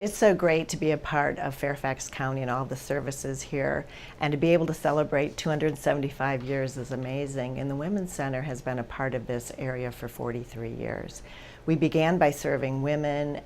It's so great to be a part of Fairfax County and all the services here, and to be able to celebrate 275 years is amazing. And the Women's Center has been a part of this area for 43 years. We began by serving women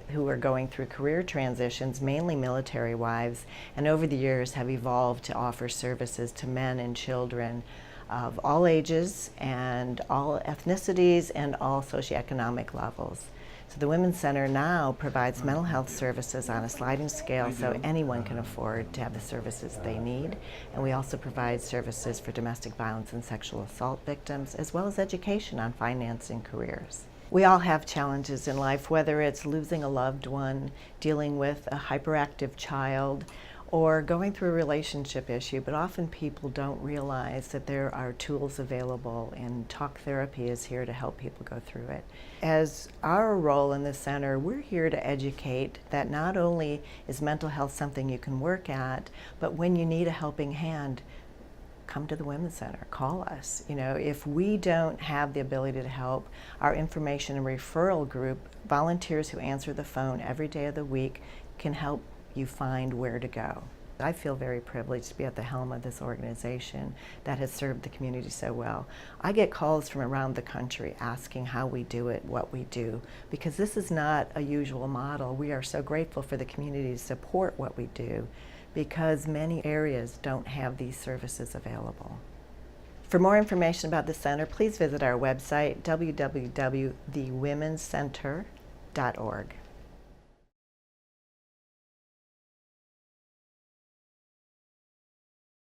who are going through career transitions, mainly military wives, and over the years have evolved to offer services to men and children of all ages and all ethnicities and all socioeconomic levels. So the Women's Center now provides mental health services on a sliding scale so anyone can afford to have the services they need. And we also provide services for domestic violence and sexual assault victims, as well as education on finance and careers. We all have challenges in life, whether it's losing a loved one, dealing with a hyperactive child, or going through a relationship issue, but often people don't realize that there are tools available, and talk therapy is here to help people go through it. As our role in the center, we're here to educate that not only is mental health something you can work at, but when you need a helping hand, come to the Women's Center, call us. You know, if we don't have the ability to help, our information and referral group, volunteers who answer the phone every day of the week, can help you find where to go. I feel very privileged to be at the helm of this organization that has served the community so well. I get calls from around the country asking how we do it, what we do, because this is not a usual model. We are so grateful for the community to support what we do, because many areas don't have these services available. For more information about the center, please visit our website, www.thewomenscenter.org.